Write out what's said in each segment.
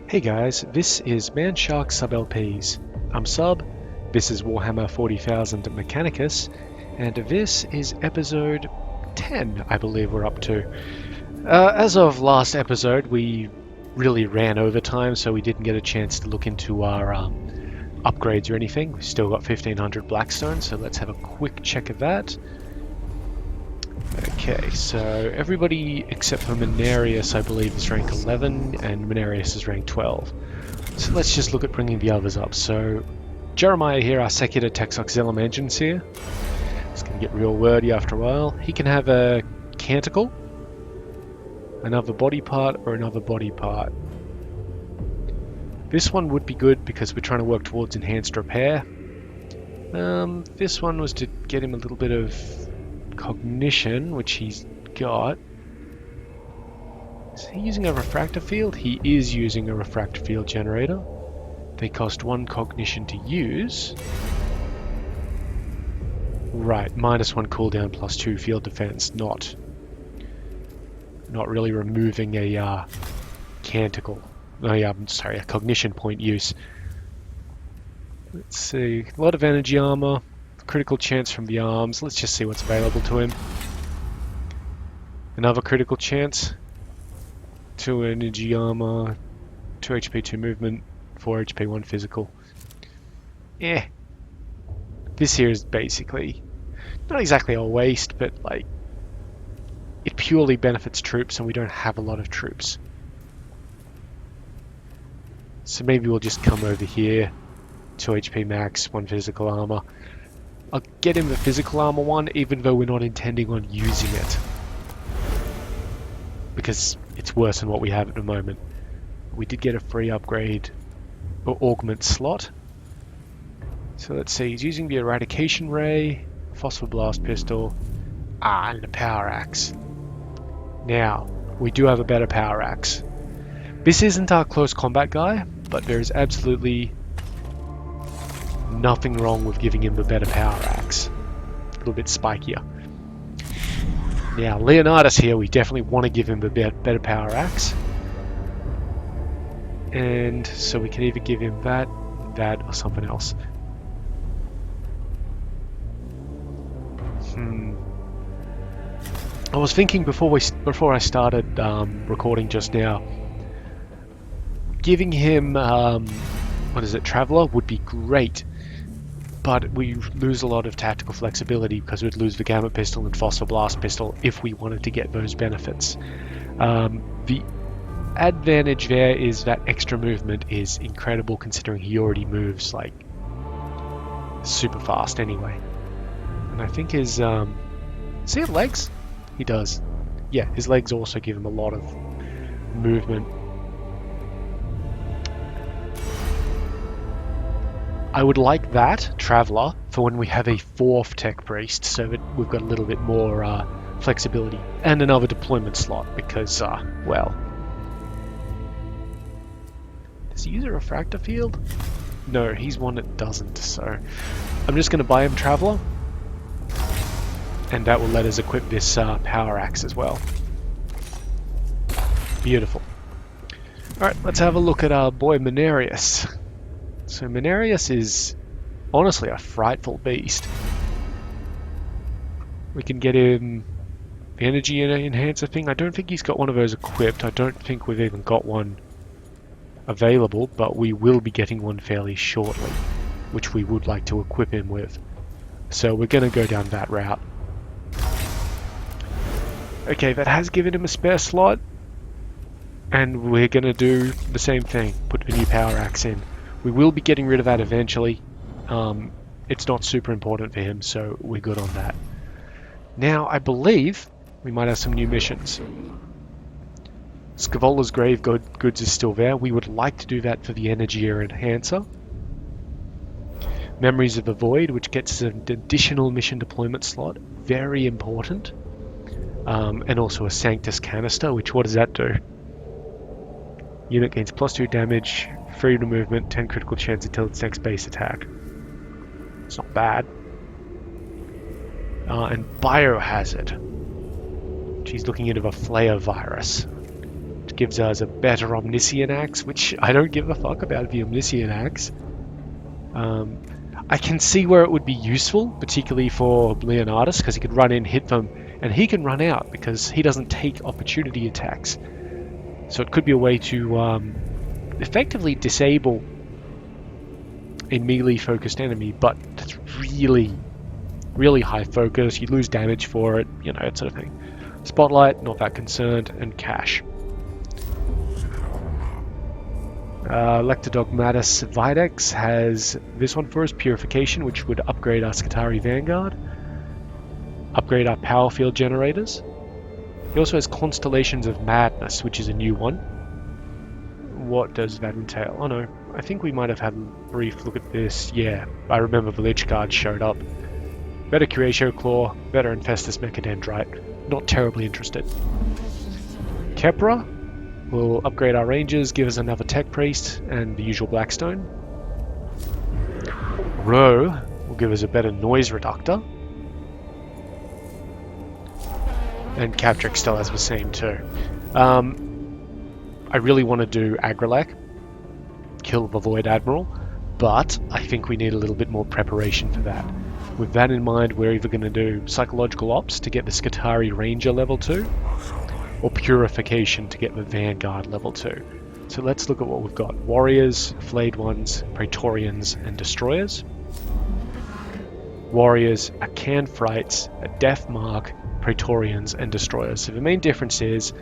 Hey guys, this is Manshark Sub LPs. I'm Sub, this is Warhammer 40,000 Mechanicus, and this is episode 10, I believe we're up to. As of last episode, we really ran over time, so we didn't get a chance to look into our upgrades or anything. We've still got 1500 Blackstone, so let's have a quick check of that. Okay, so everybody except for Mechanicus, I believe, is rank 11, and Mechanicus is rank 12. So let's just look at bringing the others up. So Jeremiah here, our Secular Texoxylum engines here. It's going to get real wordy after a while. He can have a canticle, another body part, or another body part. This one would be good because we're trying to work towards enhanced repair. This one was to get him a little bit of cognition, which he's got. Is he using a refractor field? He is using a refractor field generator. They cost 1 cognition to use. Right, -1 cooldown plus 2 field defense, not really removing a canticle. Oh yeah, I'm sorry, a cognition point use. Let's see, a lot of energy armor. Critical chance from the arms. Let's just see what's available to him. Another critical chance. 2 energy armor, 2 HP, 2 movement, 4 HP, 1 physical. This here is basically not exactly a waste, but like it purely benefits troops, and we don't have a lot of troops. So maybe we'll just come over here. 2 HP max, 1 physical armor. I'll get him the physical armor one, even though we're not intending on using it, because it's worse than what we have at the moment. We did get a free upgrade or augment slot. So let's see, he's using the eradication ray, phosphor blast pistol, and a power axe. Now, we do have a better power axe. This isn't our close combat guy, but there is absolutely nothing wrong with giving him the better power axe. A little bit spikier. Now, Leonidas here, we definitely want to give him the better power axe. And so we can either give him that, or something else. I was thinking before I started recording just now, giving him Traveler would be great. But we lose a lot of tactical flexibility because we'd lose the Gamma Pistol and Phosphor Blast Pistol if we wanted to get those benefits. The advantage there is that extra movement is incredible, considering he already moves like super fast anyway. And I think his does he have legs? He does. Yeah, his legs also give him a lot of movement. I would like that Traveler for when we have a 4th Tech Priest, so that we've got a little bit more flexibility, and another deployment slot, because, well... Does he use a refractor field? No, he's one that doesn't, so... I'm just going to buy him Traveler, and that will let us equip this power axe as well. Beautiful. Alright, let's have a look at our boy Mechanicus. So Mechanicus is honestly a frightful beast. We can get him the energy enhancer thing. I don't think he's got one of those equipped. I don't think we've even got one available, but we will be getting one fairly shortly, which we would like to equip him with. So we're going to go down that route. Okay, that has given him a spare slot, and we're going to do the same thing, put the new power axe in. We will be getting rid of that eventually. It's not super important for him, so we're good on that. Now, I believe we might have some new missions. Scavola's Grave Goods is still there. We would like to do that for the Energy Enhancer. Memories of the Void, which gets an additional mission deployment slot. Very important. And also a Sanctus Canister, which, what does that do? Unit gains +2 damage, freedom movement, 10 critical chance until its next base attack. It's not bad. And Biohazard. She's looking into a Flare virus. gives us a better Omniscient Axe, which I don't give a fuck about the Omniscient Axe. I can see where it would be useful, particularly for Leonardus, because he could run in, hit them, and he can run out because he doesn't take opportunity attacks. So it could be a way to effectively disable a melee-focused enemy, but that's really, really high focus. You lose damage for it, you know, that sort of thing. Spotlight, not that concerned, and Cash. Lectodogmatus Videx has this one for us, Purification, which would upgrade our Skitarii Vanguard, upgrade our power field generators. He also has Constellations of Madness, which is a new one. What does that entail? Oh no, I think we might have had a brief look at this. Yeah, I remember the Lich Guard showed up. Better Curatio Claw, better Infestus Mechadendrite. Not terribly interested. Kepra will upgrade our Rangers, give us another Tech Priest, and the usual Blackstone. Roe will give us a better Noise Reductor. And Captrix still has the same too. I really want to do Agrolekh, kill the Void Admiral, but I think we need a little bit more preparation for that. With that in mind, we're either going to do Psychological Ops to get the Skitarii Ranger level 2, or Purification to get the Vanguard level 2. So let's look at what we've got. Warriors, Flayed Ones, Praetorians, and Destroyers. Warriors are Canfrites, a Death Mark, Praetorians, and Destroyers. So the main difference is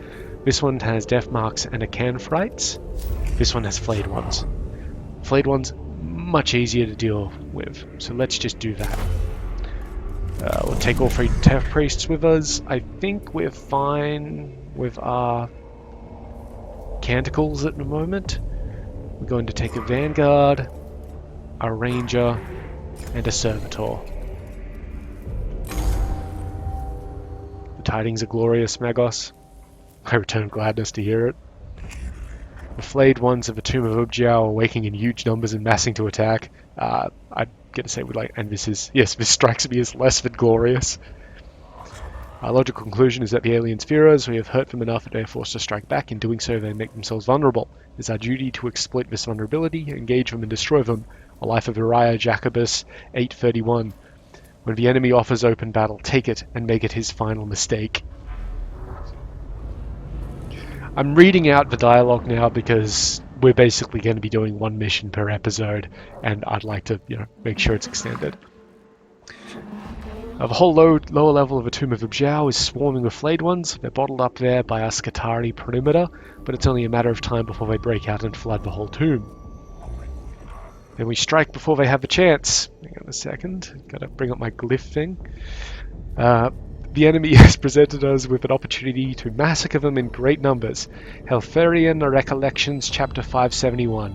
this one has Death Marks and a Canfrites. This one has Flayed Ones. Flayed Ones, much easier to deal with. So let's just do that. We'll take all 3 Tech Priests with us. I think we're fine with our Canticles at the moment. We're going to take a Vanguard, a Ranger, and a Servitor. The tidings are glorious, Magos. I return gladness to hear it. The Flayed Ones of the Tomb of Ubjiao are waking in huge numbers and massing to attack. I'd get to say we like, and this strikes me as less than glorious. Our logical conclusion is that the aliens fear us. We have hurt them enough that they are forced to strike back. In doing so, they make themselves vulnerable. It is our duty to exploit this vulnerability, engage them, and destroy them. A Life of Uriah Jacobus, 831. When the enemy offers open battle, take it and make it his final mistake. I'm reading out the dialogue now because we're basically going to be doing 1 mission per episode, and I'd like to, make sure it's extended. The whole lower level of the Tomb of Ubjiao is swarming with Flayed Ones. They're bottled up there by our Skitarii perimeter, but it's only a matter of time before they break out and flood the whole tomb. Then we strike before they have the chance. Hang on a second, gotta bring up my glyph thing. The enemy has presented us with an opportunity to massacre them in great numbers. Helferian Recollections, chapter 571.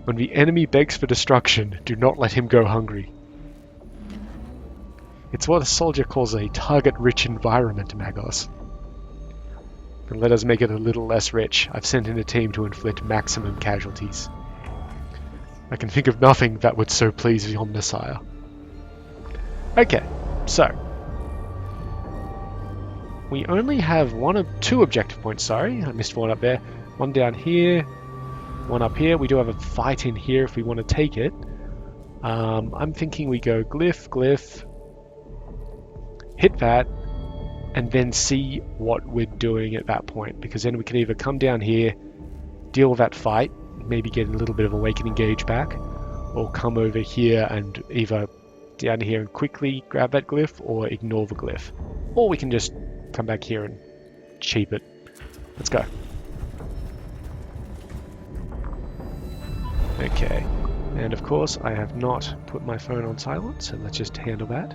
When the enemy begs for destruction, do not let him go hungry. It's what a soldier calls a target-rich environment, Magos. And let us make it a little less rich. I've sent in a team to inflict maximum casualties. I can think of nothing that would so please the Omnissiah. Okay, so we only have 2 objective points, sorry. I missed one up there. One down here, one up here. We do have a fight in here if we want to take it. I'm thinking we go glyph, hit that, and then see what we're doing at that point. Because then we can either come down here, deal with that fight, maybe get a little bit of Awakening Gauge back, or come over here and either down here and quickly grab that glyph, or ignore the glyph. Or we can just come back here and cheap it. Let's go. Okay, and of course I have not put my phone on silent, so let's just handle that.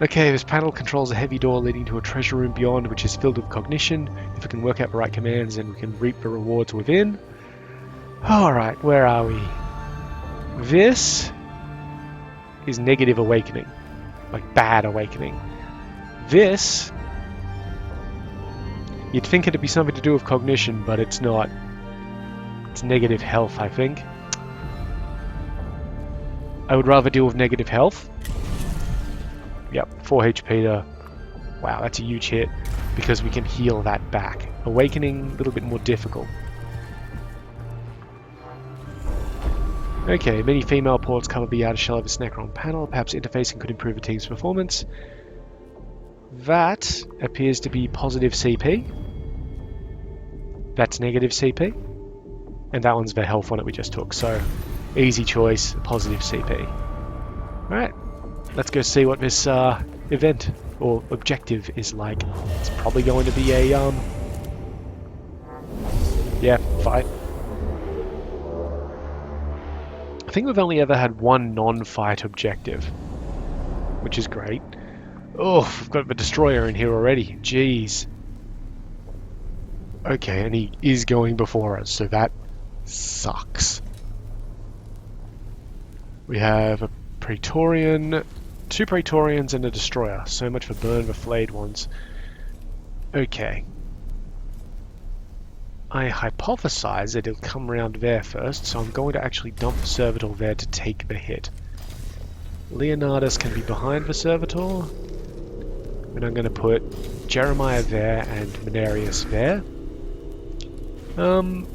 Okay, this panel controls a heavy door leading to a treasure room beyond, which is filled with cognition. If we can work out the right commands, then we can reap the rewards within. Alright, where are we? This is negative awakening. Like bad awakening. This, you'd think it'd be something to do with cognition, but it's not. It's negative health, I think. I would rather deal with negative health. Yep, 4 HP to... Wow, that's a huge hit. because we can heal that back. Awakening, a little bit more difficult. Okay, many female ports cover the outer shell of its Necron panel. Perhaps interfacing could improve the team's performance. That appears to be positive CP. That's negative CP. And that one's the health one that we just took, so easy choice, positive CP. Alright, let's go see what this event or objective is like. It's probably going to be a, yeah, fight. I think we've only ever had one non-fight objective, which is great. Oh, we've got the destroyer in here already. Jeez. Okay, and he is going before us, so that sucks. We have a Praetorian, 2 Praetorians and a destroyer. So much for burn the flayed ones. Okay. I hypothesize that it'll come around there first, so I'm going to actually dump the Servitor there to take the hit. Leonidas can be behind the Servitor. And I'm going to put Jeremiah there and Menarius there. And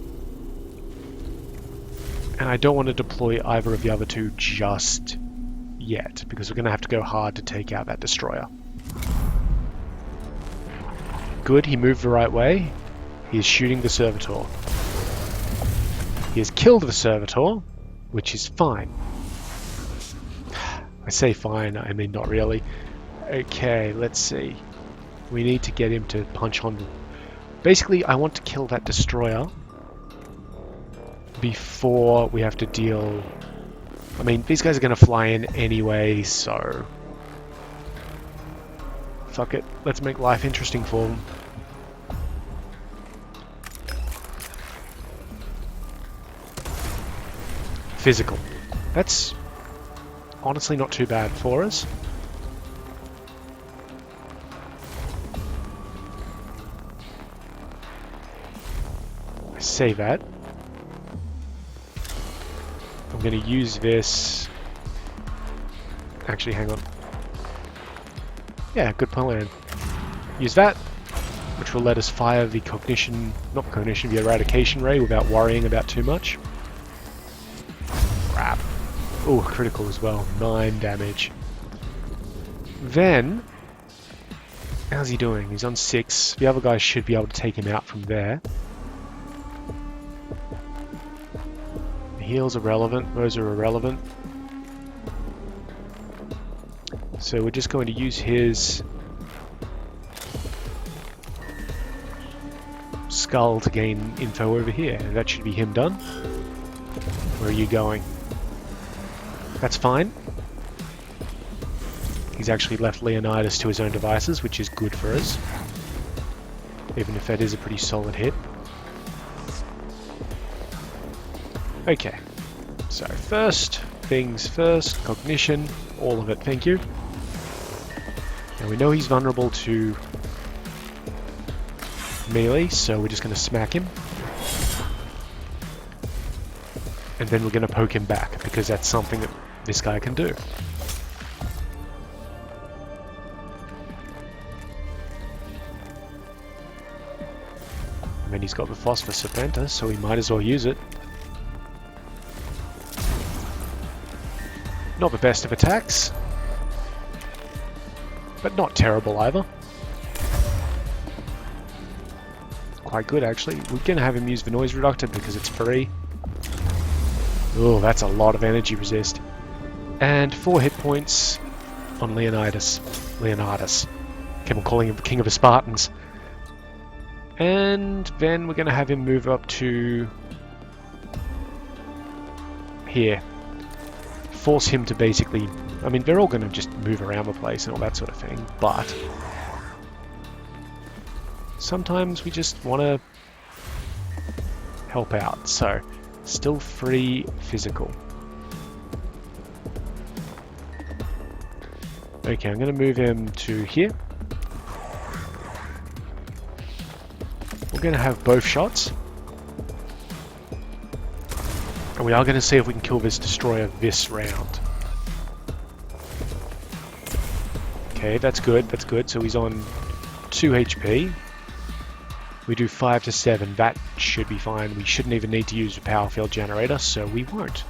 I don't want to deploy either of the other two just yet, because we're going to have to go hard to take out that destroyer. Good, he moved the right way. He is shooting the Servitor. He has killed the Servitor, which is fine. I say fine, I mean not really. Okay, let's see. We need to get him to punch on. Basically, I want to kill that destroyer before we have to deal... I mean, these guys are going to fly in anyway, so... Fuck it. Let's make life interesting for them. Physical. That's honestly not too bad for us. I say that. I'm going to use this... Actually, hang on. Yeah, good plan. Use that, which will let us fire the cognition... Not cognition, the eradication ray without worrying about too much. Crap. Oh, critical as well. 9 damage. Then... How's he doing? He's on 6. The other guys should be able to take him out from there. Heals are relevant, those are irrelevant. So we're just going to use his skull to gain info over here. That should be him done. Where are you going? That's fine. He's actually left Leonidas to his own devices, which is good for us. Even if that is a pretty solid hit. Okay, so first things first, cognition, all of it, thank you. Now we know he's vulnerable to melee, so we're just going to smack him. And then we're going to poke him back, because that's something that this guy can do. And then he's got the Phosphor Serpenta, so we might as well use it. Not the best of attacks, but not terrible either. Quite good actually. We're going to have him use the noise reductor because it's free. Oh, that's a lot of energy resist. And 4 hit points on Leonidas. Keep on calling him the King of the Spartans. And then we're going to have him move up to here. Force him to basically... I mean, they're all going to just move around the place and all that sort of thing, but... sometimes we just want to help out, so... still free physical. Okay, I'm going to move him to here. We're going to have both shots. And we are going to see if we can kill this destroyer this round. Okay, that's good, that's good. So he's on 2 HP. We do 5 to 7. That should be fine. We shouldn't even need to use a power field generator, so we won't.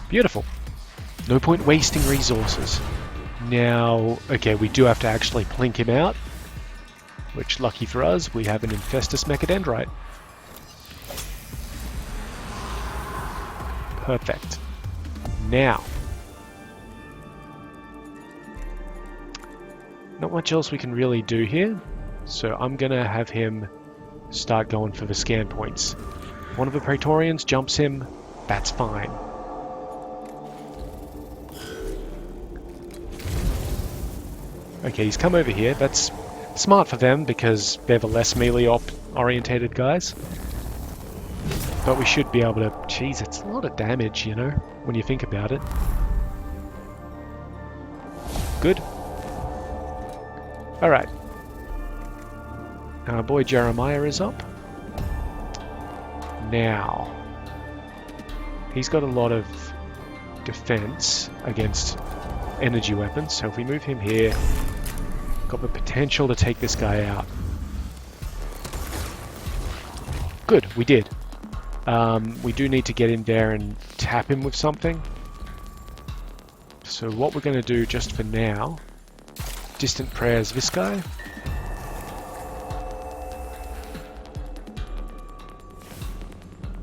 Beautiful. No point wasting resources. Now, okay, we do have to actually plink him out, which, lucky for us, we have an Infestus Mechadendrite. Perfect. Now, not much else we can really do here, so I'm gonna have him start going for the scan points. One of the Praetorians jumps him, that's fine. Okay, he's come over here. That's smart for them because they're the less melee orientated guys. But we should be able to... Jeez, it's a lot of damage, you know, when you think about it. Good. Alright. Our boy Jeremiah is up. Now, he's got a lot of defense against energy weapons, so if we move him here, got the potential to take this guy out. Good, we did. We do need to get in there and tap him with something. So what we're going to do just for now, distant prayers this guy.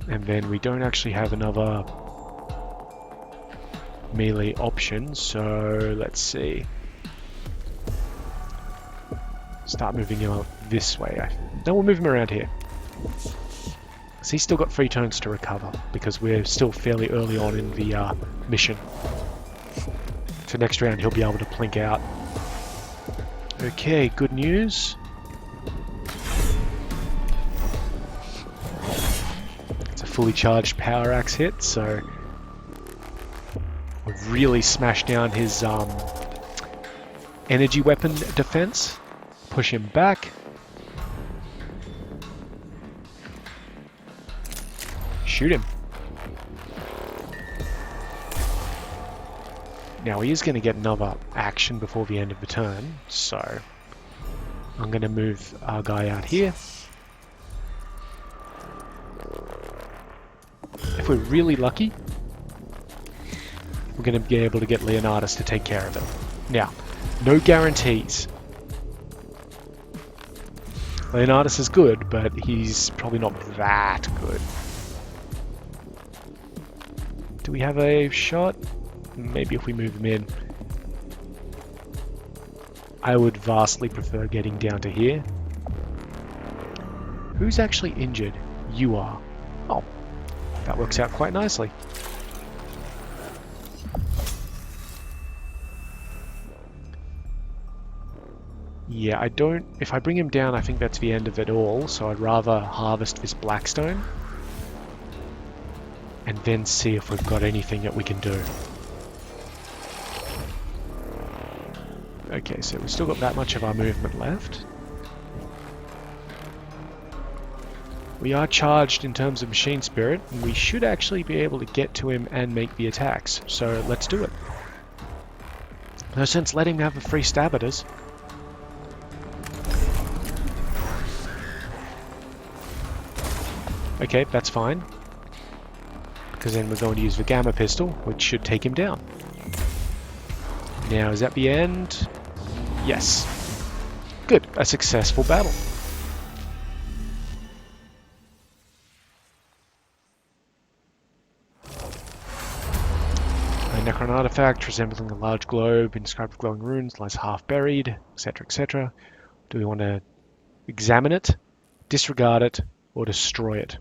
And then we don't actually have another melee option, so let's see. Start moving him up this way. No, we'll move him around here. So he's still got 3 turns to recover because we're still fairly early on in the mission. So next round he'll be able to plink out. Okay, good news. It's a fully charged power axe hit, so we've really smashed down his energy weapon defense. Push him back. Shoot him. Now he is going to get another action before the end of the turn, so I'm going to move our guy out here. If we're really lucky, we're going to be able to get Leonidas to take care of it. Now, no guarantees. Leonidas is good, but he's probably not that good. Do we have a shot? Maybe if we move him in. I would vastly prefer getting down to here. Who's actually injured? You are. Oh, that works out quite nicely. Yeah, I don't... If I bring him down, I think that's the end of it all, so I'd rather harvest this blackstone and then see if we've got anything that we can do. Okay, so we've still got that much of our movement left. We are charged in terms of machine spirit, and we should actually be able to get to him and make the attacks, so let's do it. No sense letting him have a free stab at us. Okay, that's fine. Because then we're going to use the gamma pistol, which should take him down. Now, is that the end? Yes. Good, a successful battle. A Necron artifact resembling a large globe inscribed with glowing runes lies half buried, etc., etc. Do we want to examine it, disregard it, or destroy it?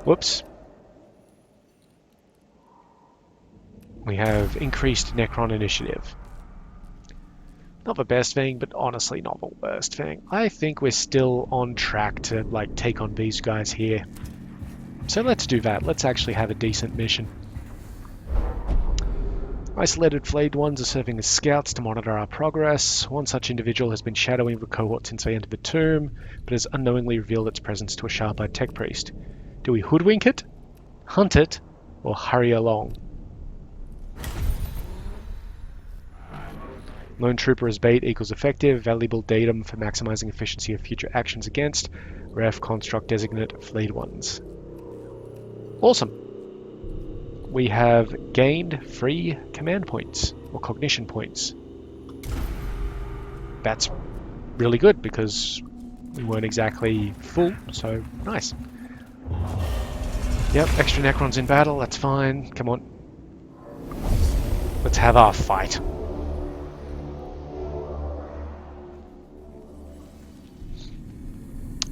Whoops. We have increased Necron initiative. Not the best thing, but honestly not the worst thing. I think we're still on track to like take on these guys here. So let's do that. Let's actually have a decent mission. Isolated flayed ones are serving as scouts to monitor our progress. One such individual has been shadowing the cohort since they entered the tomb, but has unknowingly revealed its presence to a sharp-eyed tech priest. Do we hoodwink it, hunt it, or hurry along? Lone trooper as bait equals effective. Valuable datum for maximizing efficiency of future actions against. Ref construct designate fleet ones. Awesome. We have gained free command points or cognition points. That's really good because we weren't exactly full, so nice. Yep, extra Necrons in battle, that's fine. Come on. Let's have our fight.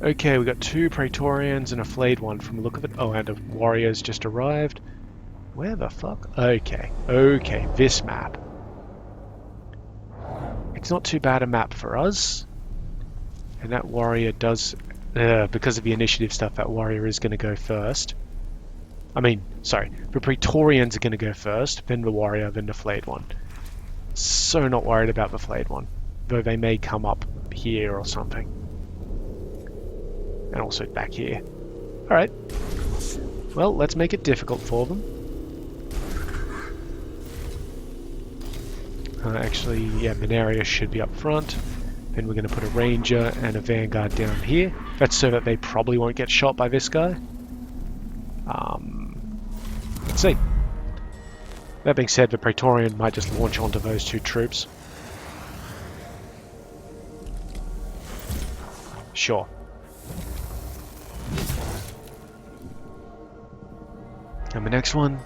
Okay, we got 2 Praetorians and a flayed one from the look of it. Oh, and a warrior's just arrived. Where the fuck? Okay, this map. It's not too bad a map for us. And that warrior does... because of the initiative stuff, that warrior is going to go first. I mean, sorry, the Praetorians are going to go first, then the warrior, then the flayed one. So not worried about the flayed one. Though they may come up here or something. And also back here. Alright. Well, let's make it difficult for them. Actually, yeah, Minarius should be up front. Then we're going to put a ranger and a vanguard down here. That's so that they probably won't get shot by this guy. Let's see. That being said, the Praetorian might just launch onto those 2 troops. Sure. And the next one.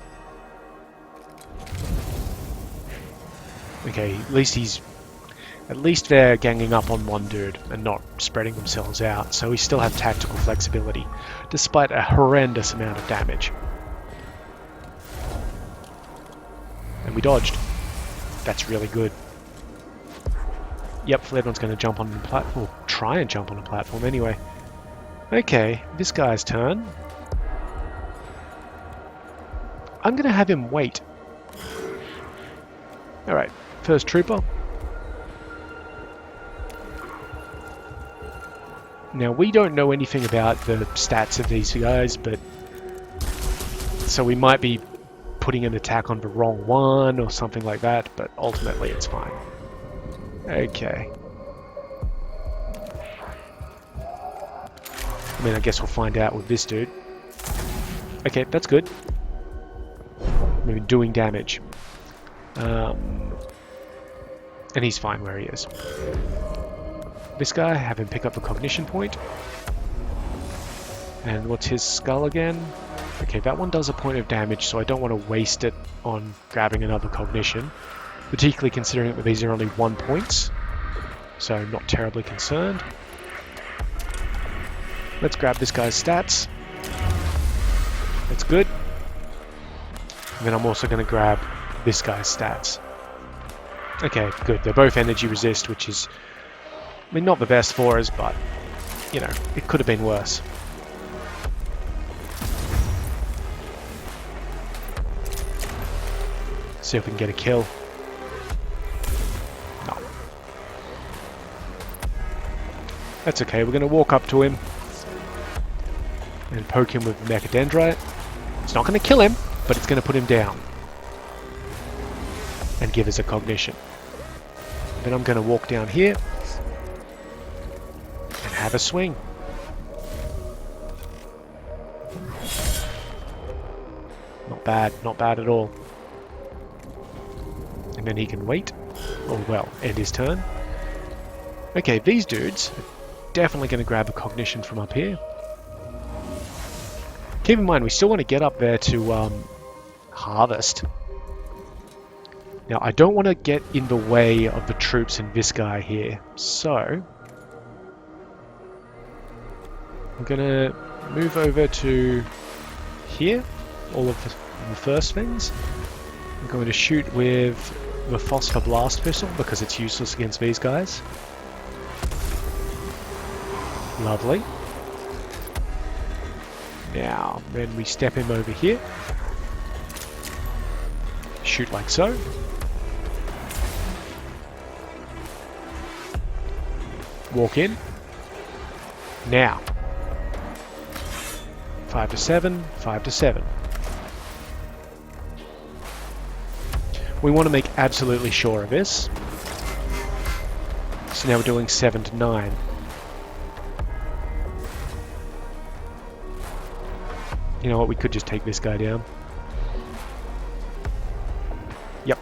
Okay, at least they're ganging up on one dude and not spreading themselves out, so we still have tactical flexibility, despite a horrendous amount of damage. And we dodged. That's really good. Yep, Fledron's going to jump on the platform, or try and jump on the platform anyway. Okay, this guy's turn. I'm going to have him wait. Alright, first trooper. Now, we don't know anything about the stats of these guys, but... So we might be putting an attack on the wrong one or something like that, but ultimately it's fine. Okay. I mean, I guess we'll find out with this dude. Okay, that's good. Maybe doing damage. And he's fine where he is. This guy, have him pick up a cognition point. And what's his skull again? Okay, that one does a point of damage, so I don't want to waste it on grabbing another cognition. Particularly considering that these are only 1 points. So I'm not terribly concerned. Let's grab this guy's stats. That's good. And then I'm also going to grab this guy's stats. Okay, good. They're both energy resist, which is... I mean, not the best for us, but, you know, it could have been worse. See if we can get a kill. No. That's okay, we're going to walk up to him and poke him with Mechadendrite. It's not going to kill him, but it's going to put him down. And give us a cognition. Then I'm going to walk down here and have a swing. Not bad at all. And then he can wait, or well, end his turn. Okay, these dudes are definitely going to grab a cognition from up here. Keep in mind, we still want to get up there to harvest. Now, I don't want to get in the way of the troops and this guy here, so I'm going to move over to here, all of the first things. I'm going to shoot with the Phosphor Blast Pistol because it's useless against these guys. Lovely. Now, then we step him over here. Shoot like so. Walk in. Now. 5 to 7, 5 to 7. We want to make absolutely sure of this. So now we're doing 7 to 9. You know what, we could just take this guy down. Yep.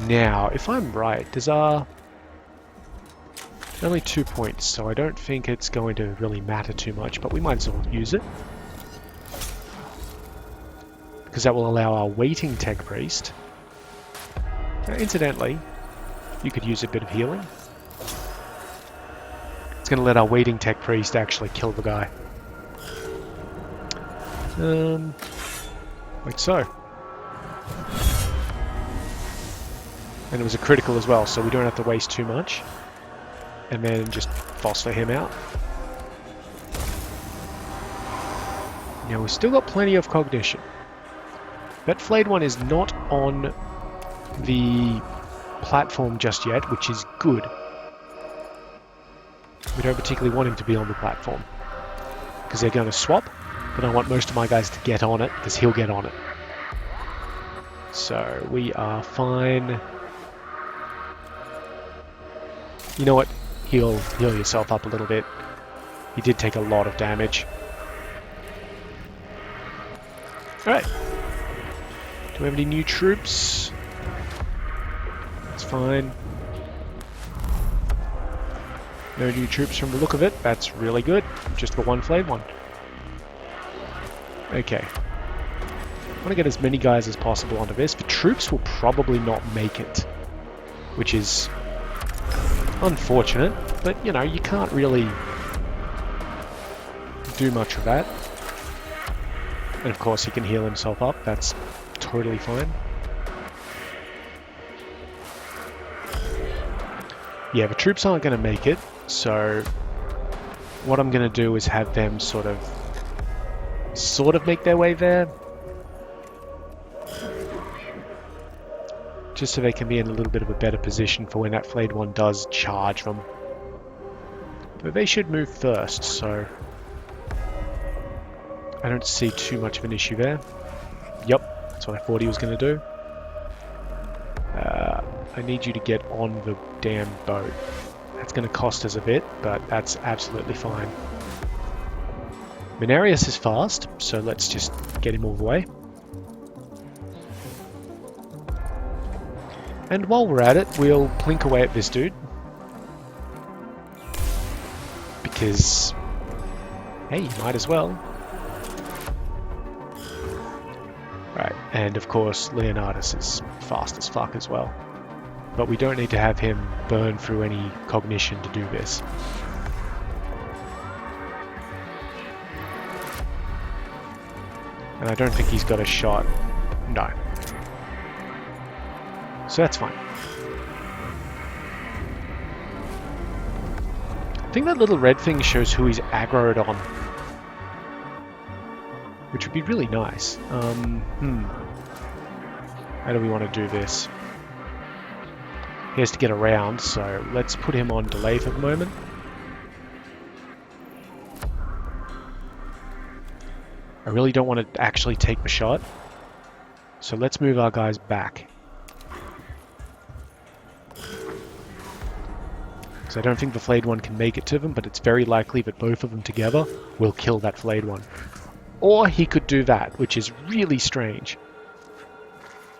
Now, if I'm right, there's only 2 points, so I don't think it's going to really matter too much, but we might as well use it. Because that will allow our waiting tech priest. Now, incidentally, you could use a bit of healing. It's going to let our waiting tech priest actually kill the guy. Like so. And it was a critical as well, so we don't have to waste too much. And then just phosphor him out. Now we've still got plenty of cognition. That flayed one is not on the platform just yet, which is good. We don't particularly want him to be on the platform, because they're going to swap, but I want most of my guys to get on it, because he'll get on it. So we are fine. You know what? Heal yourself up a little bit. He did take a lot of damage. Alright. Do we have any new troops? That's fine. No new troops from the look of it. That's really good. Just the one flayed one. Okay. I want to get as many guys as possible onto this. The troops will probably not make it, which is unfortunate, but you know, you can't really do much of that. And of course he can heal himself up. That's totally fine. Yeah, the troops aren't going to make it, so what I'm going to do is have them sort of make their way there, just so they can be in a little bit of a better position for when that flayed one does charge them. But they should move first, so I don't see too much of an issue there. Yep, that's what I thought he was going to do. I need you to get on the damn boat. That's going to cost us a bit, but that's absolutely fine. Mechanicus is fast, so let's just get him all the way. And while we're at it, we'll plink away at this dude. Because, hey, you might as well. Right, and of course Leonardus is fast as fuck as well. But we don't need to have him burn through any cognition to do this. And I don't think he's got a shot. No. So that's fine. I think that little red thing shows who he's aggroed on, which would be really nice. How do we want to do this? He has to get around, so let's put him on delay for the moment. I really don't want to actually take the shot, so let's move our guys back. Because I don't think the flayed one can make it to them, but it's very likely that both of them together will kill that flayed one. Or he could do that, which is really strange.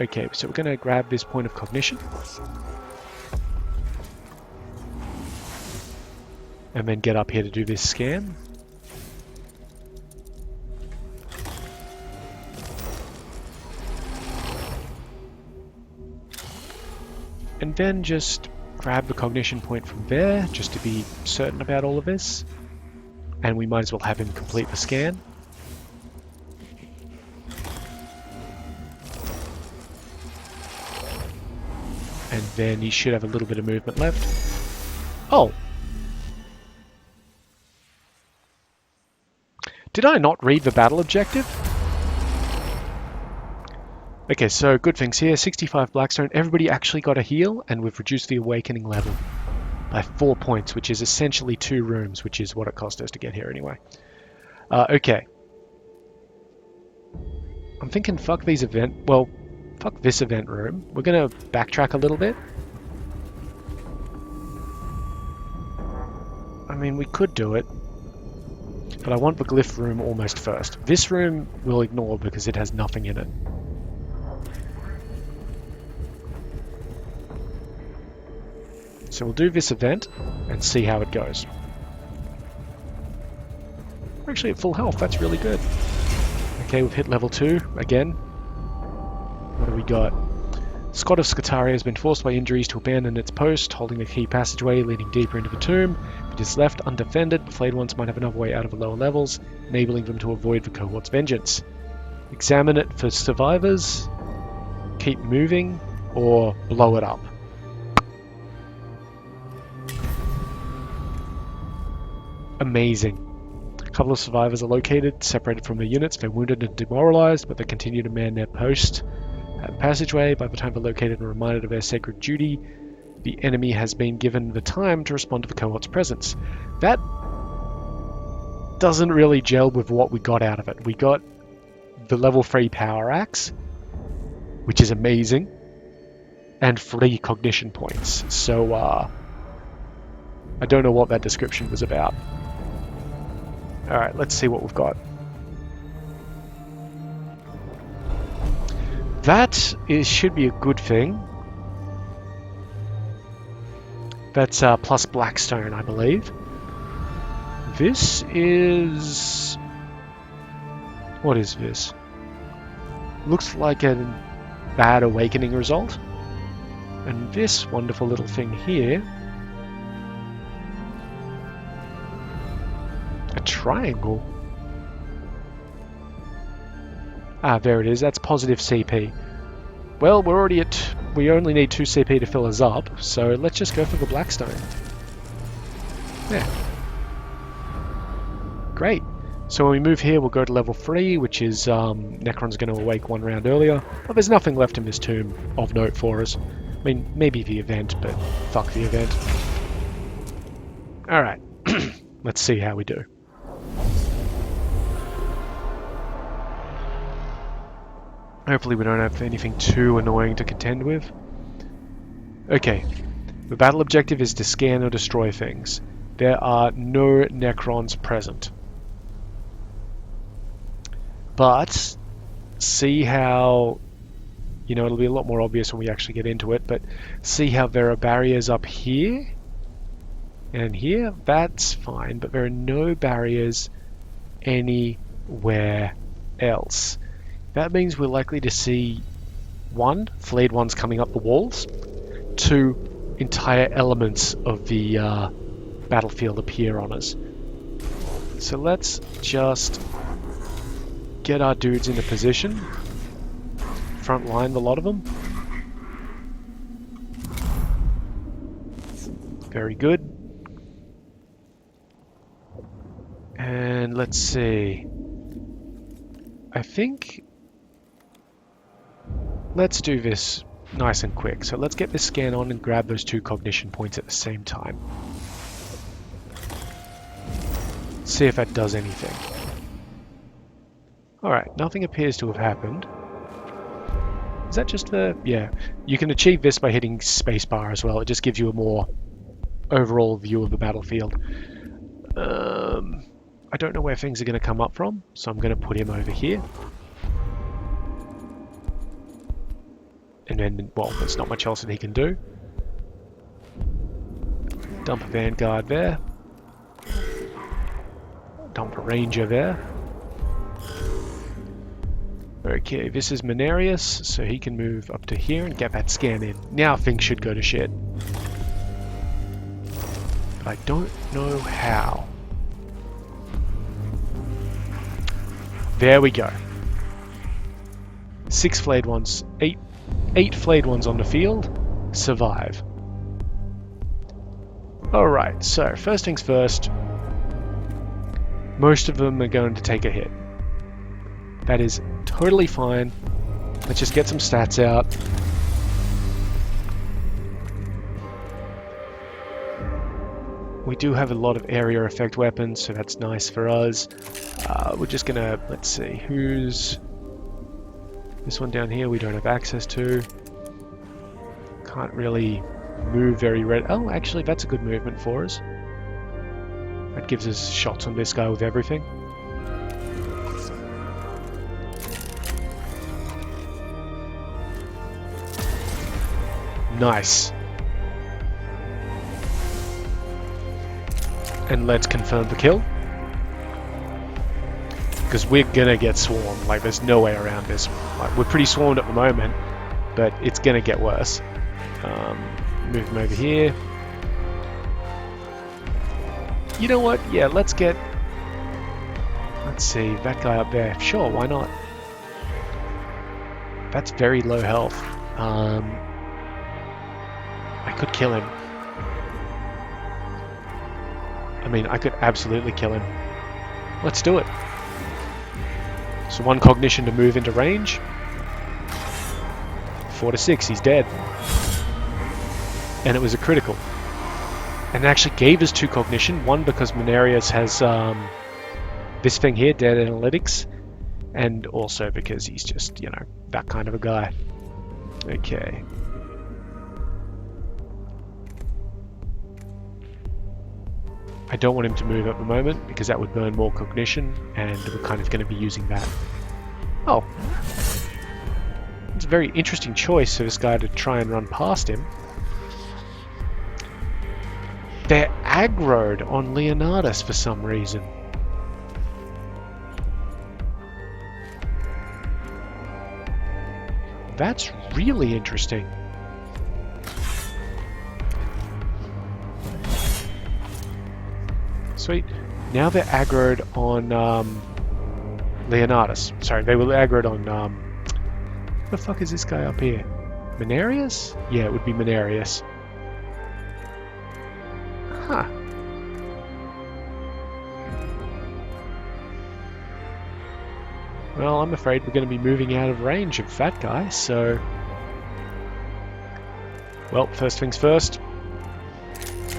Okay, so we're going to grab this point of cognition. And then get up here to do this scan. And then just grab the cognition point from there, just to be certain about all of this. And we might as well have him complete the scan. And then he should have a little bit of movement left. Oh! Did I not read the battle objective? Okay, so good things here. 65 Blackstone. Everybody actually got a heal, and we've reduced the awakening level by 4 points, which is essentially 2 rooms, which is what it cost us to get here anyway. Okay. I'm thinking fuck these event... Well, Fuck this event room. We're gonna backtrack a little bit. I mean, we could do it, but I want the glyph room almost first. This room we'll ignore because it has nothing in it. So we'll do this event and see how it goes. We're actually at full health, that's really good. Okay, we've hit level 2 again. What do we got? Scott of Scutaria has been forced by injuries to abandon its post, holding the key passageway leading deeper into the tomb. If it is left undefended, the flayed ones might have another way out of the lower levels, enabling them to avoid the cohort's vengeance. Examine it for survivors, keep moving, or blow it up. Amazing. A couple of survivors are located, separated from the units. They're wounded and demoralized, but they continue to man their post at the passageway. By the time they're located and reminded of their sacred duty, the enemy has been given the time to respond to the cohort's presence. That doesn't really gel with what we got out of it. We got the level 3 power axe, which is amazing, and 3 cognition points. So, I don't know what that description was about. Alright, let's see what we've got. That should be a good thing. That's plus Blackstone, I believe. This is... What is this? Looks like a bad awakening result. And this wonderful little thing here... A triangle. Ah, there it is. That's positive CP. Well, we're already at... We only need 2 CP to fill us up, so let's just go for the Blackstone. Yeah. Great. So when we move here, we'll go to level 3, which is Necron's going to awake 1 round earlier. But there's nothing left in this tomb of note for us. I mean, maybe the event, but fuck the event. Alright. Let's see how we do. Hopefully we don't have anything too annoying to contend with. Okay, the battle objective is to scan or destroy things. There are no Necrons present. But, see how... You know, it'll be a lot more obvious when we actually get into it, but see how there are barriers up here? And here? That's fine, but there are no barriers anywhere else. That means we're likely to see 1, flayed ones coming up the walls, 2, entire elements of the battlefield appear on us. So let's just get our dudes into position, front line the lot of them. Very good. And let's see. I think... Let's do this nice and quick. So let's get this scan on and grab those 2 cognition points at the same time. See if that does anything. Alright, nothing appears to have happened. Is that just the... Yeah. You can achieve this by hitting spacebar as well. It just gives you a more overall view of the battlefield. I don't know where things are going to come up from, so I'm going to put him over here. And then, well, there's not much else that he can do. Dump a Vanguard there. Dump a Ranger there. Okay, this is Mechanicus, so he can move up to here and get that scan in. Now things should go to shit. But I don't know how. There we go. 6 flayed ones, 8 flayed ones on the field, survive. Alright, so first things first, most of them are going to take a hit. That is totally fine. Let's just get some stats out. We do have a lot of area effect weapons, so that's nice for us. We're just gonna, let's see, who's... This one down here we don't have access to. Can't really move very red. Oh, actually, that's a good movement for us. That gives us shots on this guy with everything. Nice. And let's confirm the kill. Because we're gonna get swarmed. Like, there's no way around this. Like, we're pretty swarmed at the moment, but it's gonna get worse. Move him over here. You know what? Yeah, let's see, that guy up there. Sure, why not? That's very low health. I could kill him. I mean, I could absolutely kill him. Let's do it. So 1 cognition to move into range. 4 to 6, he's dead. And it was a critical. And it actually gave us 2 cognition. 1 because Mechanicus has this thing here, dead analytics. And also because he's just, you know, that kind of a guy. Okay. I don't want him to move at the moment because that would burn more cognition, and we're kind of going to be using that. Oh. It's a very interesting choice for this guy to try and run past him. They're aggroed on Leonidas for some reason. That's really interesting. Sweet. Now they're aggroed on Leonidas. Sorry, they were aggroed on... what the fuck is this guy up here? Mechanicus? Yeah, it would be Mechanicus. Huh. Well, I'm afraid we're going to be moving out of range of that guy, so... Well, first things first.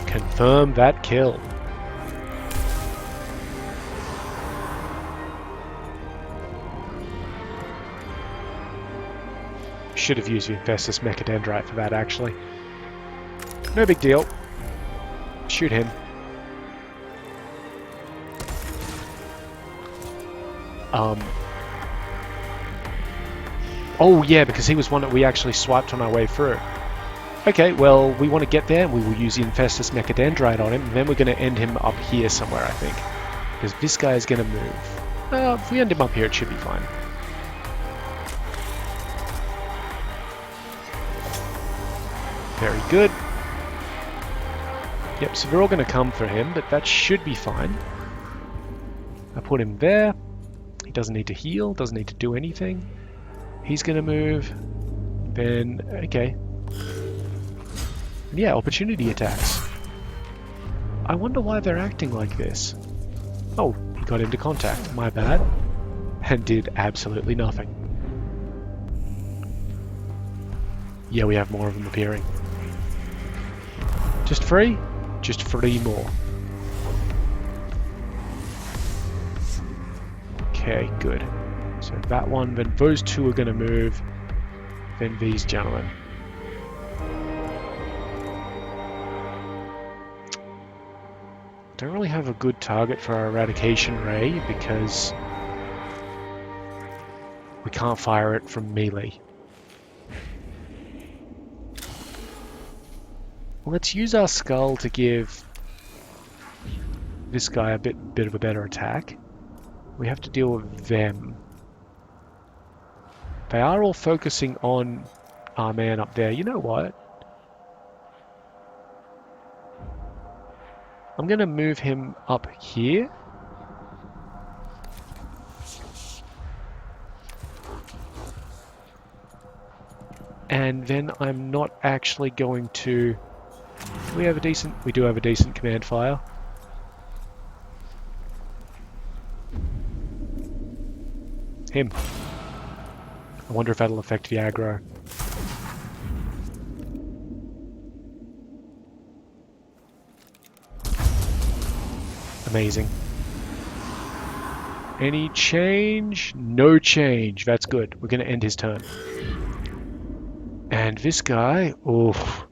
Confirm that kill. Should have used the Infestus Mechadendrite for that, actually. No big deal. Shoot him. Oh yeah, because he was one that we actually swiped on our way through. Okay, well, we want to get there, and we will use the Infestus Mechadendrite on him, and then we're going to end him up here somewhere, I think. Because this guy is going to move. If we end him up here, it should be fine. Very good. Yep, so we're all going to come for him, but that should be fine. I put him there. He doesn't need to heal, doesn't need to do anything. He's going to move. Then, okay. Yeah, opportunity attacks. I wonder why they're acting like this. Oh, he got into contact. My bad. And did absolutely nothing. Yeah, we have more of them appearing. Just 3? Just 3 more. Okay, good. So that one, then those 2 are going to move. Then these gentlemen. Don't really have a good target for our eradication ray because we can't fire it from melee. Let's use our skull to give this guy a bit of a better attack. We have to deal with them. They are all focusing on our man up there. You know what? I'm going to move him up here. And then I'm not actually going to... We do have a decent command fire. Him. I wonder if that'll affect the aggro. Amazing. Any change? No change. That's good. We're going to end his turn. And this guy, oof.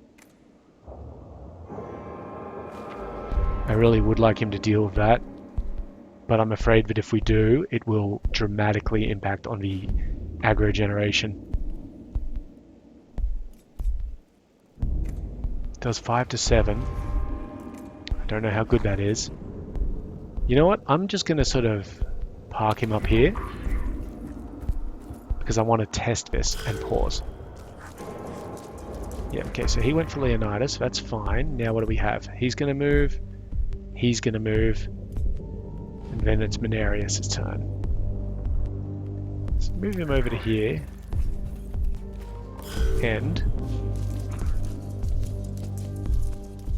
I really would like him to deal with that. But I'm afraid that if we do, it will dramatically impact on the aggro generation. Does 5 to 7. I don't know how good that is. You know what? I'm just going to sort of park him up here because I want to test this and pause. Yeah, okay, so he went for Leonidas. That's fine. Now what do we have? He's going to move. He's going to move. And then it's Mechanicus' turn. Let's move him over to here. And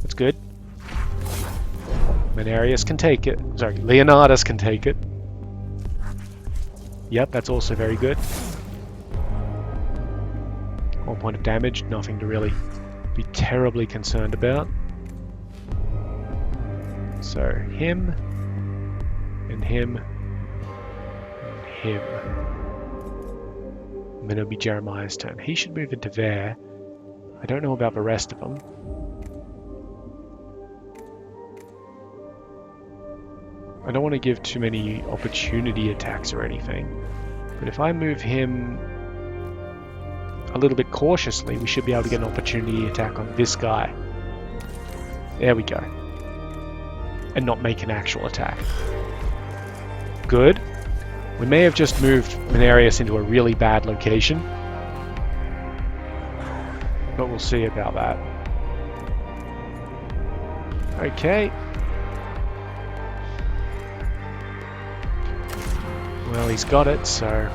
that's good. Mechanicus can take it. Sorry, Leonidas can take it. Yep, that's also very good. 1 point of damage, nothing to really be terribly concerned about. So him, and him, and him. And then it'll be Jeremiah's turn. He should move into there. I don't know about the rest of them. I don't want to give too many opportunity attacks or anything, but if I move him a little bit cautiously, we should be able to get an opportunity attack on this guy. There we go. And not make an actual attack. Good. We may have just moved Mechanicus into a really bad location, but we'll see about that. Okay. Well, he's got it, so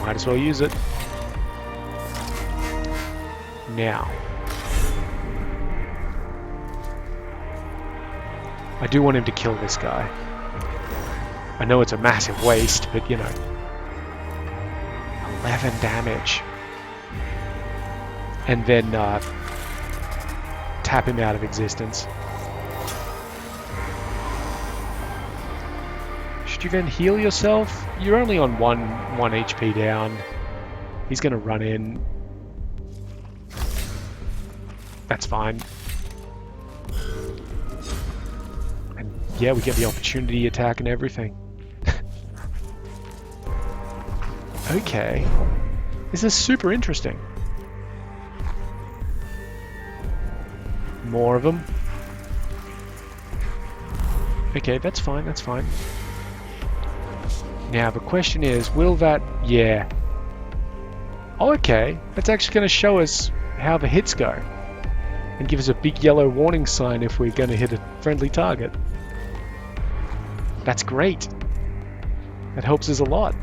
might as well use it. Now, I do want him to kill this guy. I know it's a massive waste, but you know, 11 damage. And then tap him out of existence. Should you then heal yourself? You're only on 1 HP down. He's going to run in. That's fine. And yeah, we get the opportunity attack and everything. Okay. This is super interesting. More of them. Okay, that's fine, that's fine. Now the question is, will that... yeah. Oh, okay. That's actually going to show us how the hits go. And give us a big yellow warning sign if we're going to hit a friendly target. That's great. That helps us a lot.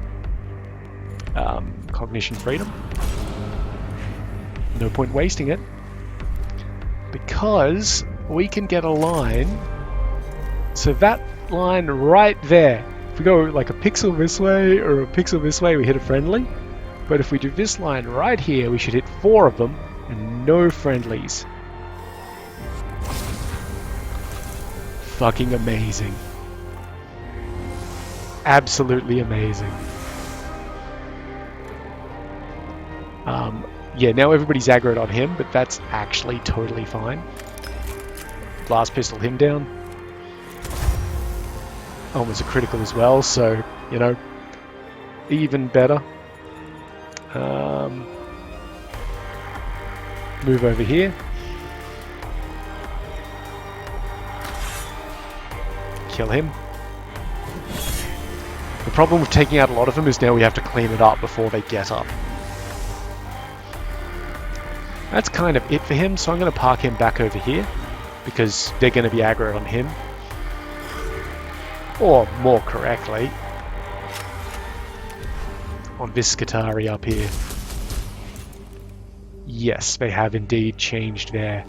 Cognition freedom. No point wasting it. Because we can get a line. So that line right there. If we go like a pixel this way or a pixel this way, we hit a friendly. But if we do this line right here, we should hit 4 of them and no friendlies. Fucking amazing. Absolutely amazing. Yeah, now everybody's aggroed on him, but that's actually totally fine. Blast pistol him down. Almost a critical as well, so, you know, even better. Move over here. Kill him. The problem with taking out a lot of them is now we have to clean it up before they get up. That's kind of it for him, so I'm going to park him back over here because they're going to be aggro on him. Or, more correctly, on this Skitarii up here. Yes, they have indeed changed their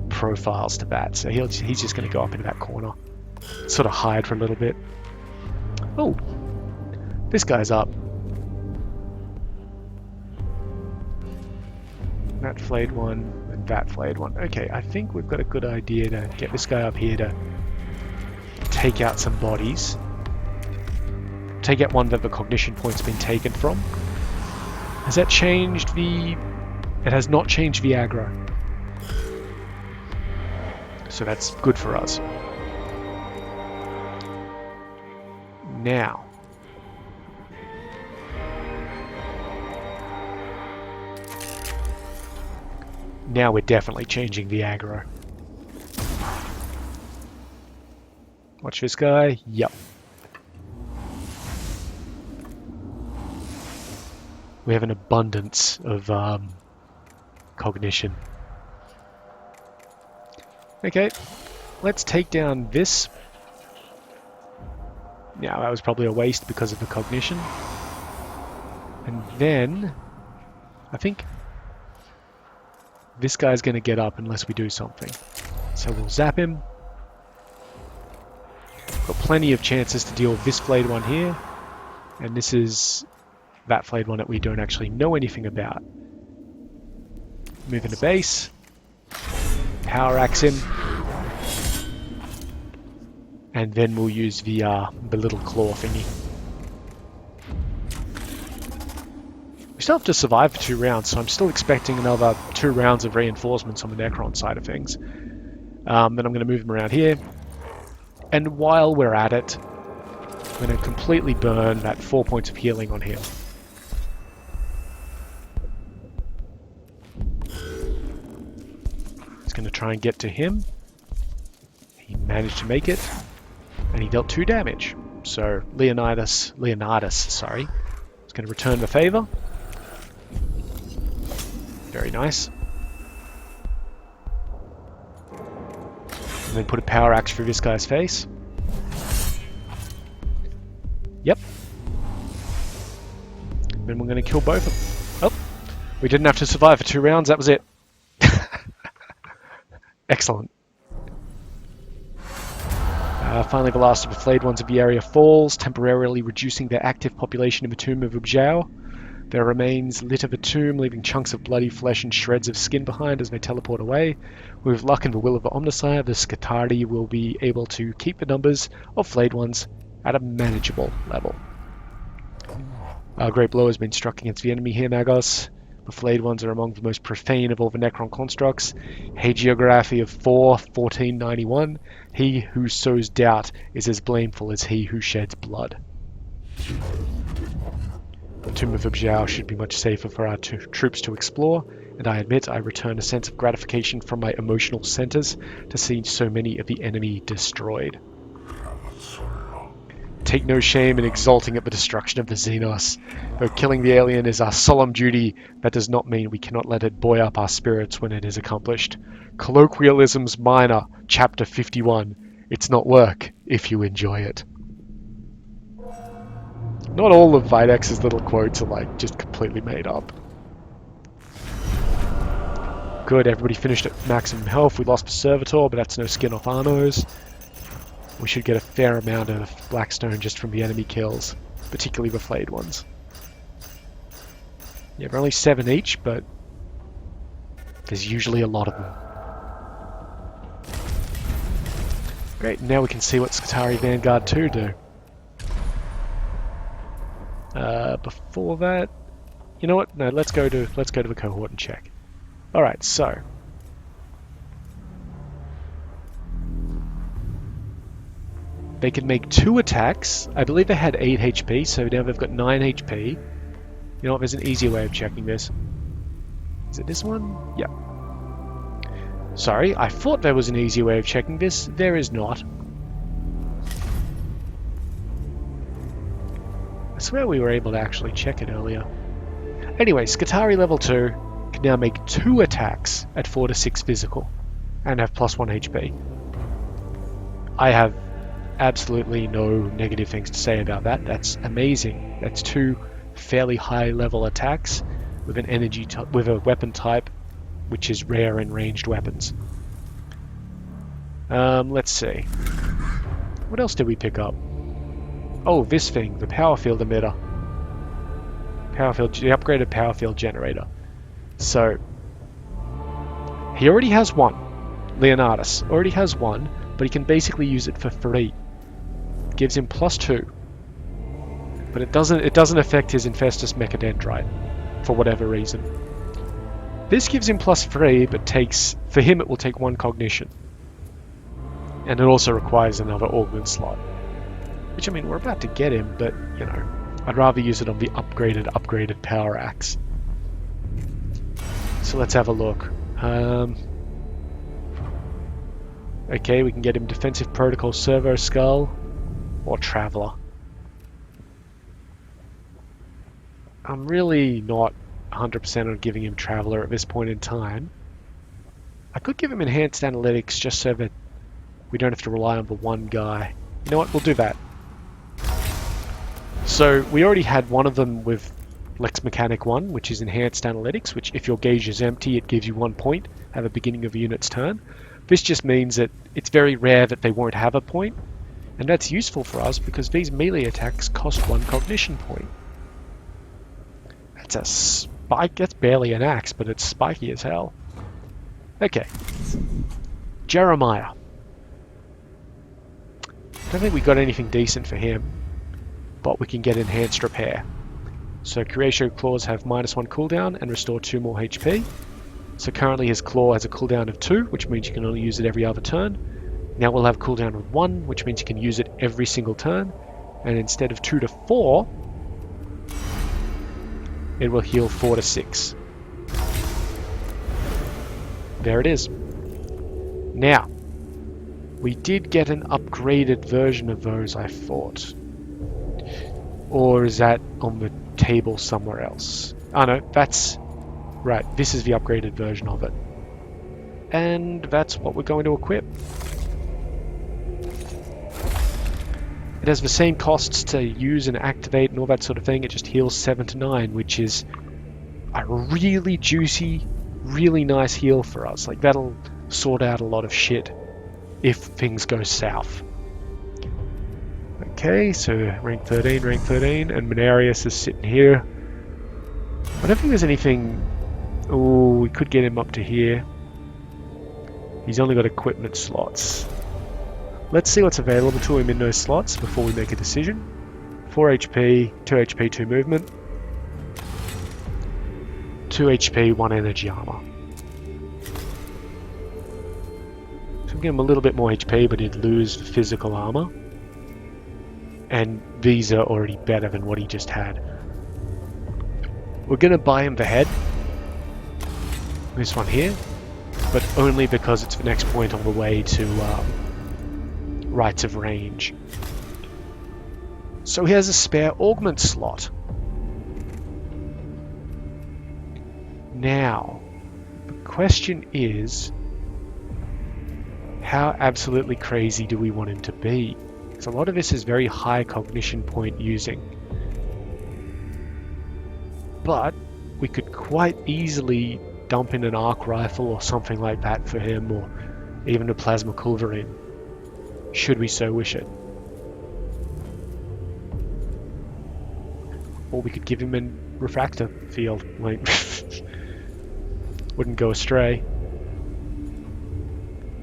profiles to that, so he's just going to go up into that corner. Sort of hide for a little bit. Oh, this guy's up. That flayed one, and that flayed one. Okay, I think we've got a good idea to get this guy up here to take out some bodies. Take out one that the cognition point's been taken from. Has that changed the... It has not changed the aggro. So that's good for us. Now. Now we're definitely changing the aggro. Watch this guy. Yep. We have an abundance of cognition. Okay, let's take down this. Now that was probably a waste because of the cognition. And then, I think this guy's going to get up unless we do something. So we'll zap him. Got plenty of chances to deal with this flayed one here. And this is that flayed one that we don't actually know anything about. Move into base. Power axe him. And then we'll use the little claw thingy. We still have to survive for 2 rounds, so I'm still expecting another 2 rounds of reinforcements on the Necron side of things. Then I'm going to move them around here. And while we're at it, I'm going to completely burn that 4 points of healing on him. He's going to try and get to him. He managed to make it. And he dealt 2 damage. So Leonidas, sorry, is going to return the favor. Very nice. And then put a power axe through this guy's face. Yep. Then we're going to kill both of them. Oh, we didn't have to survive for 2 rounds. That was it. Excellent. Finally, the last of the flayed ones of the area falls, temporarily reducing their active population in the tomb of Ubjao. Their remains litter the tomb, leaving chunks of bloody flesh and shreds of skin behind as they teleport away. With luck and the will of the Omnissiah, the Skatari will be able to keep the numbers of flayed ones at a manageable level. A great blow has been struck against the enemy here, Magos. The flayed ones are among the most profane of all the Necron constructs. Hagiography of 1491. He who sows doubt is as blameful as he who sheds blood. The Tomb of Ubjao should be much safer for our troops to explore, and I admit I return a sense of gratification from my emotional centers to see so many of the enemy destroyed. Take no shame in exulting at the destruction of the Xenos. Though killing the alien is our solemn duty, that does not mean we cannot let it buoy up our spirits when it is accomplished. Colloquialisms Minor, Chapter 51. It's not work if you enjoy it. Not all of Videx's little quotes are like just completely made up. Good, everybody finished at maximum health. We lost the Servitor, but that's no skin off our nose. We should get a fair amount of Blackstone just from the enemy kills, particularly the flayed ones. Yeah, they're only 7 each, but there's usually a lot of them. Great, now we can see what Skatari Vanguard 2 do. Before that, you know what? No, let's go to the cohort and check. All right, so they can make 2 attacks. I believe they had 8 HP, so now they've got 9 HP. You know what? There's an easier way of checking this. Is it this one? Yeah. Sorry, I thought there was an easier way of checking this. There is not. I swear we were able to actually check it earlier. Anyway, Skatari level 2 can now make 2 attacks at 4 to 6 physical and have plus 1 HP. I have absolutely no negative things to say about that. That's amazing. That's 2 fairly high level attacks with an with a weapon type which is rare in ranged weapons. Let's see. What else did we pick up? Oh, this thing, the power field emitter. The upgraded power field generator. So, he already has one. Leonidas already has one, but he can basically use it for free. gives him +2. But it doesn't affect his Infestus Mechadendrite for whatever reason. This gives him +3, but for him it will take 1 cognition. And it also requires another augment slot. Which, I mean, we're about to get him, but, you know, I'd rather use it on the upgraded power axe. So let's have a look. Okay, we can get him Defensive Protocol Servo Skull or Traveler. I'm really not 100% on giving him Traveler at this point in time. I could give him Enhanced Analytics just so that we don't have to rely on the one guy. You know what, we'll do that. So we already had one of them with Lex Mechanic 1, which is Enhanced Analytics, which if your gauge is empty, it gives you 1 point at the beginning of a unit's turn. This just means that it's very rare that they won't have a point, and that's useful for us because these melee attacks cost 1 cognition point. That's a spike. That's barely an axe, but it's spiky as hell. Okay. Jeremiah. I don't think we got anything decent for him, but we can get Enhanced Repair. So Curatio Claws have -1 cooldown and restore 2 more HP. So currently his Claw has a cooldown of 2, which means you can only use it every other turn. Now we'll have a cooldown of 1, which means you can use it every single turn. And instead of 2 to 4, it will heal 4 to 6. There it is. Now, we did get an upgraded version of those, I thought. Or is that on the table somewhere else? Oh no, that's... Right, this is the upgraded version of it. And that's what we're going to equip. It has the same costs to use and activate and all that sort of thing. It just heals 7 to 9, which is a really juicy, really nice heal for us. Like, that'll sort out a lot of shit if things go south. Okay, so rank 13, and Menarius is sitting here. I don't think there's anything... Oh, we could get him up to here. He's only got equipment slots. Let's see what's available to him in those slots before we make a decision. 4 HP, 2 HP, 2 movement. 2 HP, 1 energy armor. So give him a little bit more HP, but he'd lose the physical armor. And these are already better than what he just had. We're going to buy him the head. This one here. But only because it's the next point on the way to Rites of Range. So he has a spare augment slot. Now, the question is, how absolutely crazy do we want him to be? Because a lot of this is very high cognition point using. But we could quite easily dump in an arc rifle or something like that for him, or even a plasma culverin, should we so wish it. Or we could give him a refractor field, like, wouldn't go astray.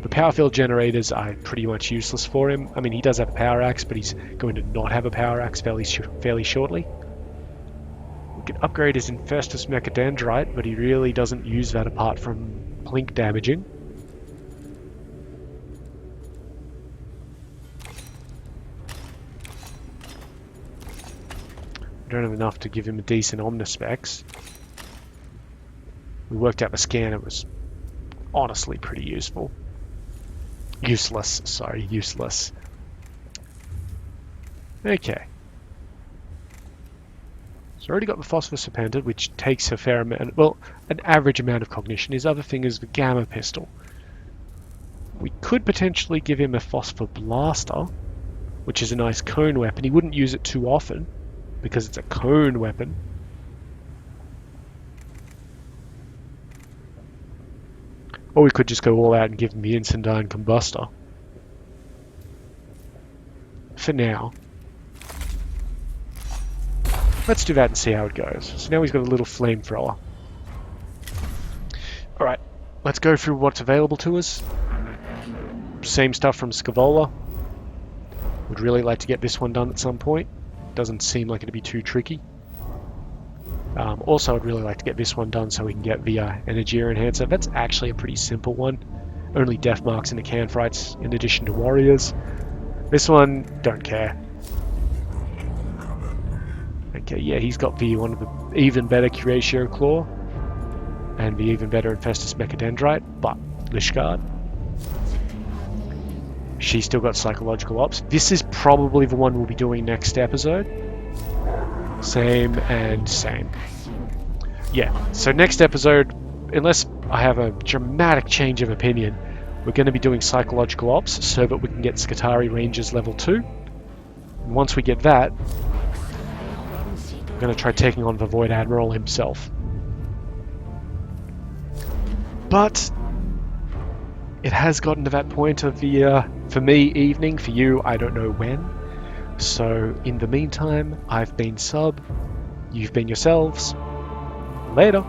The power field generators are pretty much useless for him. I mean, he does have a power axe, but he's going to not have a power axe fairly shortly. We could upgrade his Infestus Mechadendrite, but he really doesn't use that apart from plink damaging. We don't have enough to give him a decent Omnispecs. We worked out the scan, it was honestly pretty useful. Useless, sorry, useless. Okay. So already got the Phosphor Serpented, which takes a fair amount, well, an average amount of cognition. His other thing is the Gamma Pistol. We could potentially give him a Phosphor Blaster, which is a nice cone weapon. He wouldn't use it too often, because it's a cone weapon. Or we could just go all out and give him the Incendiary Combustor. For now. Let's do that and see how it goes. So now he's got a little flamethrower. Alright, let's go through what's available to us. Same stuff from Scavola. Would really like to get this one done at some point. Doesn't seem like it'd be too tricky. Also, I'd really like to get this one done so we can get the energy enhancer. That's actually a pretty simple one. Only death marks into Canfrites in addition to warriors. This one, don't care. Okay, yeah, he's got the one of the even better Curatio Claw and the even better Infestus Mechadendrite, but Lishgard. She's still got Psychological Ops. This is probably the one we'll be doing next episode. Same and same. Yeah, so next episode, unless I have a dramatic change of opinion, we're going to be doing Psychological Ops so that we can get Skitarii Rangers level 2. And once we get that, we're going to try taking on the Void Admiral himself. But it has gotten to that point of the, for me, evening. For you, I don't know when. So in the meantime, I've been Sub. You've been yourselves. Later.